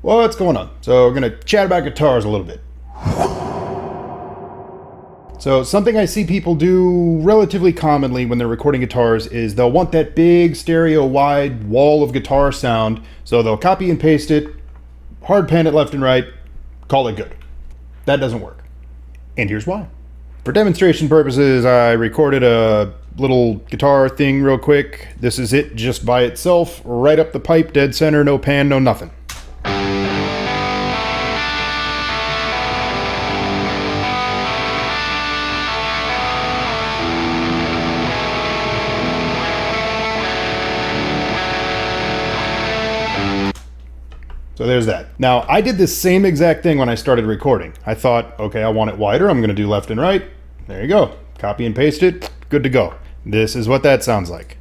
What's going on? So we're going to chat about guitars a little bit. So something I see people do relatively commonly when they're recording guitars is they'll want that big stereo wide wall of guitar sound, so they'll copy and paste it, hard pan it left and right, call it good. That doesn't work. And here's why. For demonstration purposes, I recorded a little guitar thing real quick. This is it just by itself, right up the pipe, dead center, no pan, no nothing. So there's that. Now, I did this same exact thing when I started recording. I thought, okay, I want it wider. I'm going to do left and right. There you go. Copy and paste it. Good to go. This is what that sounds like.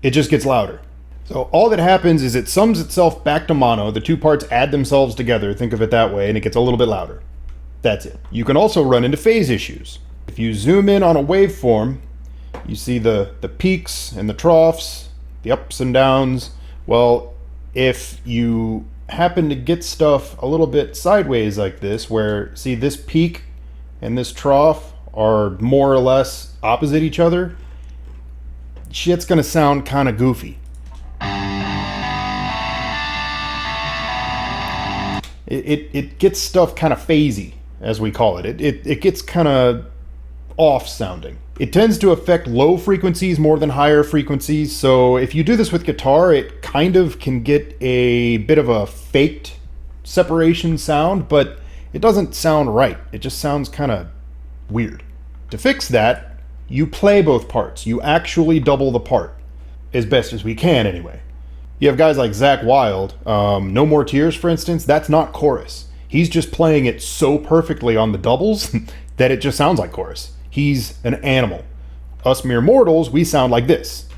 It just gets louder. So all that happens is it sums itself back to mono. The two parts add themselves together, think of it that way, and it gets a little bit louder. That's it. You can also run into phase issues. If you zoom in on a waveform, you see the peaks and the troughs, the ups and downs. Well, if you happen to get stuff a little bit sideways like this, where, see, this peak and this trough are more or less opposite each other, shit's gonna sound kind of goofy. It gets stuff kind of phasey, as we call it. It gets kind of off sounding. It tends to affect low frequencies more than higher frequencies, so if you do this with guitar, it kind of can get a bit of a faked separation sound, but it doesn't sound right. It just sounds kind of weird. To fix that, you play both parts. You actually double the part, as best as we can anyway. You have guys like Zakk Wylde, No More Tears, for instance. That's not chorus. He's just playing it so perfectly on the doubles that it just sounds like chorus. He's an animal. Us mere mortals, we sound like this.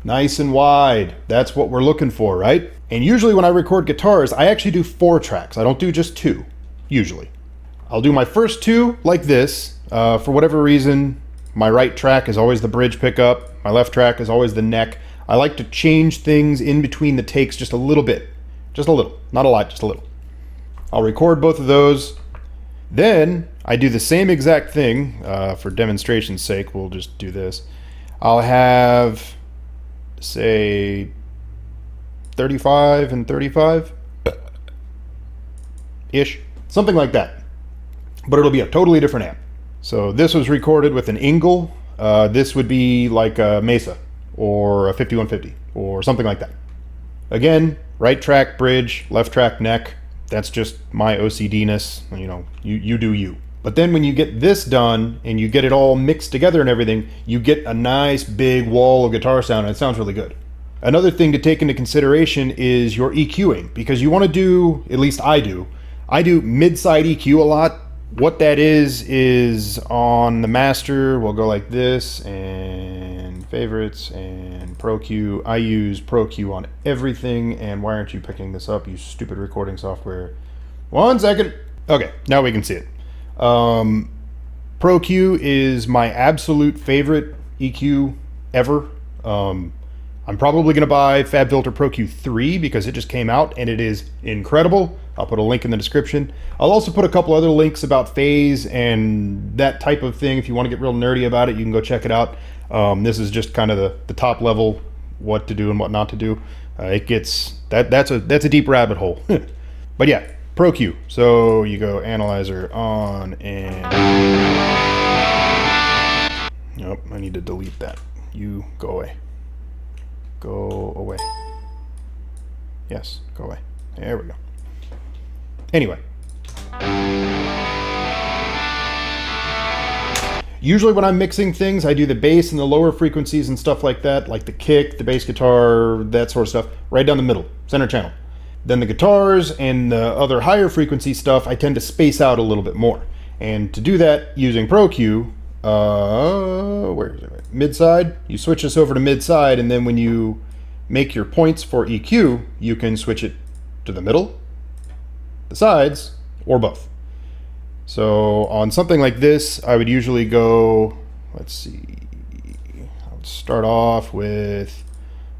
Nice and wide. That's what we're looking for, right? And usually when I record guitars, I actually do 4 tracks. I don't do just 2, usually. I'll do my first 2 like this. For whatever reason, my right track is always the bridge pickup. My left track is always the neck. I like to change things in between the takes just a little bit. Just a little. Not a lot, just a little. I'll record both of those. Then I do the same exact thing. For demonstration's sake, we'll just do this. I'll have, say, 35 and 35 ish, something like that, but it'll be a totally different amp. So this was recorded with an Ingle. This would be like a Mesa or a 5150 or something like that. Again, right track bridge, left track neck. That's just my OCD-ness. You know, you do you. But then when you get this done and you get it all mixed together and everything, you get a nice big wall of guitar sound, and it sounds really good. Another thing to take into consideration is your EQing, because you want to do, at least I do mid-side EQ a lot. What that is on the master, we'll go like this, and favorites, and Pro Q. I use Pro Q on everything, and why aren't you picking this up, you stupid recording software? 1 second. Okay, now we can see it. Pro Q is my absolute favorite EQ ever. I'm probably going to buy FabFilter Pro Q3 because it just came out and it is incredible. I'll put a link in the description. I'll also put a couple other links about phase and that type of thing. If you want to get real nerdy about it, you can go check it out. This is just kind of the top level, what to do and what not to do. It gets, that's a deep rabbit hole. But yeah, Pro Q. So you go analyzer on and, nope, I need to delete that. You go away. Go away. Yes, go away. There we go. Anyway. Usually when I'm mixing things, I do the bass and the lower frequencies and stuff like that, like the kick, the bass guitar, that sort of stuff, right down the middle, center channel. Then the guitars and the other higher frequency stuff, I tend to space out a little bit more. And to do that using ProQ, where is it? Mid-side. You switch this over to mid-side, and then when you make your points for EQ, you can switch it to the middle, the sides, or both. So on something like this, I would usually go, let's see, I would start off with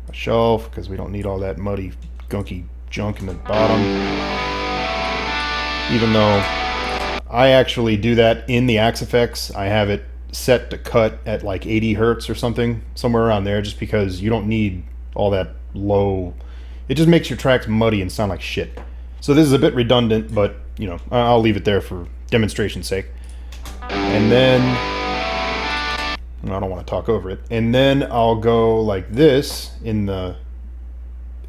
a shelf because we don't need all that muddy, gunky junk in the bottom. Even though I actually do that in the Axe-Fx, I have it set to cut at like 80 hertz or something, somewhere around there, just because you don't need all that low. It just makes your tracks muddy and sound like shit. So this is a bit redundant, but you know, I'll leave it there for demonstration's sake. And then I don't want to talk over it. And then I'll go like this in the,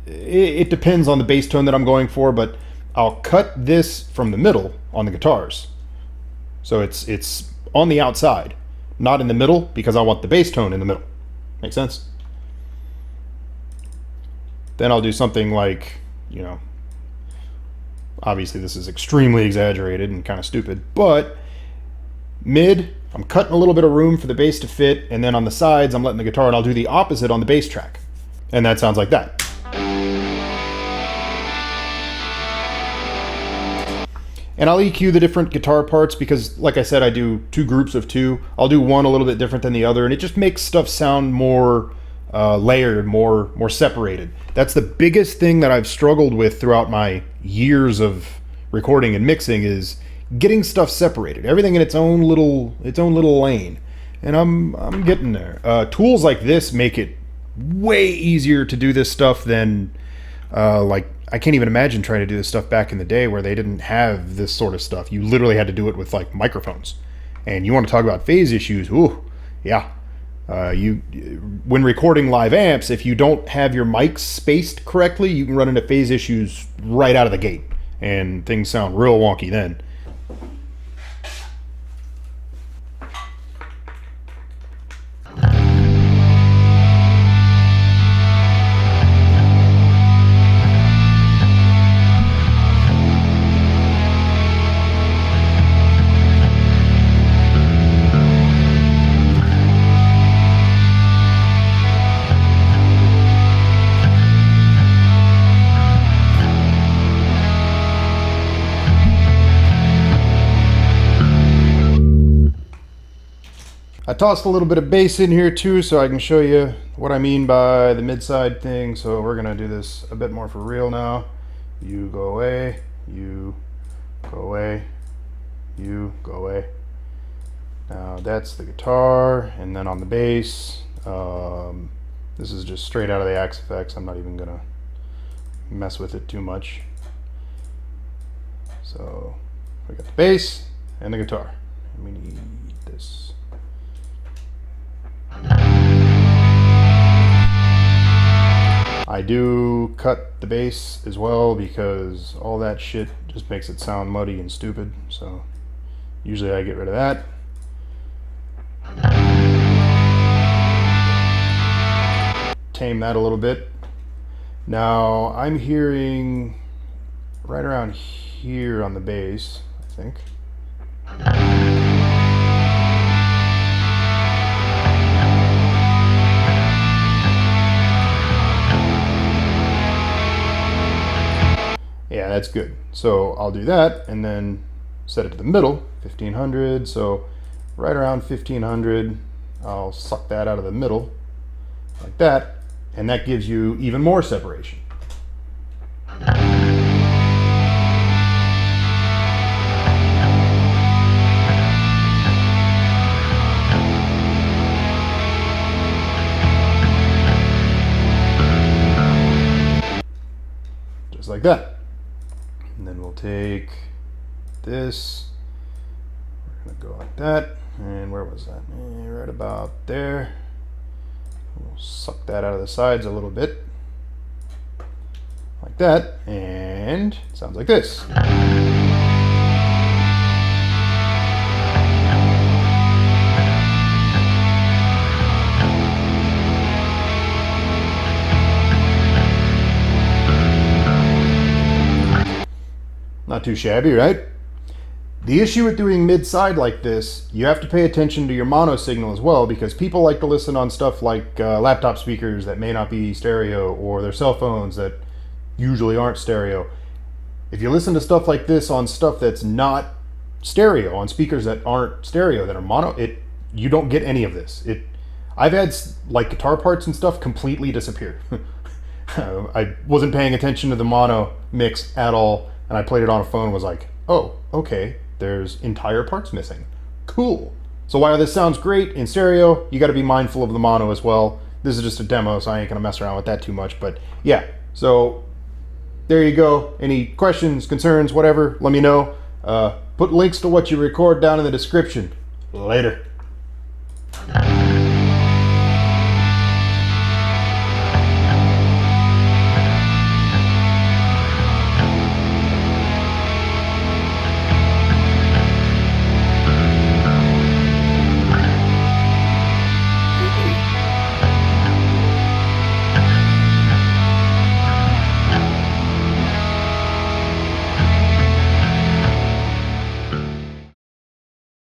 it depends on the bass tone that I'm going for, but I'll cut this from the middle on the guitars. So it's on the outside, not in the middle, because I want the bass tone in the middle. Make sense? Then I'll do something like, you know, obviously this is extremely exaggerated and kind of stupid, but mid, I'm cutting a little bit of room for the bass to fit, and then on the sides, I'm letting the guitar, and I'll do the opposite on the bass track. And that sounds like that. And I'll EQ the different guitar parts because, like I said, I do two groups of two. I'll do one a little bit different than the other, and it just makes stuff sound more layered, more separated. That's the biggest thing that I've struggled with throughout my years of recording and mixing is getting stuff separated. Everything in its own little lane, and I'm getting there. Tools like this make it way easier to do this stuff than like. I can't even imagine trying to do this stuff back in the day where they didn't have this sort of stuff. You literally had to do it with like microphones. And you want to talk about phase issues? Ooh, yeah. When recording live amps, if you don't have your mics spaced correctly, you can run into phase issues right out of the gate, and things sound real wonky then. I tossed a little bit of bass in here too so I can show you what I mean by the mid-side thing. So we're gonna do this a bit more for real now. You go away, you go away, you go away. Now that's the guitar, and then on the bass, this is just straight out of the Axe-Fx. I'm not even gonna mess with it too much. So we got the bass and the guitar. And we need this. I do cut the bass as well because all that shit just makes it sound muddy and stupid, so usually I get rid of that. Tame that a little bit. Now I'm hearing right around here on the bass, I think. Yeah, that's good. So I'll do that and then set it to the middle, 1500. So right around 1500, I'll suck that out of the middle like that, and that gives you even more separation. Just like that. And then we'll take this, we're gonna go like that, and where was that? Right about there. We'll suck that out of the sides a little bit, like that, and it sounds like this. Not too shabby, right? The issue with doing mid-side like this, you have to pay attention to your mono signal as well, because people like to listen on stuff like laptop speakers that may not be stereo, or their cell phones that usually aren't stereo. If you listen to stuff like this on stuff that's not stereo, on speakers that aren't stereo, that are mono, you don't get any of this. I've had like guitar parts and stuff completely disappear. I wasn't paying attention to the mono mix at all, and I played it on a phone and was like, oh, okay, there's entire parts missing. Cool. So while this sounds great in stereo, you got to be mindful of the mono as well. This is just a demo, so I ain't gonna mess around with that too much, but yeah, so there you go. Any questions, concerns, whatever, let me know. Put links to what you record down in the description. Later.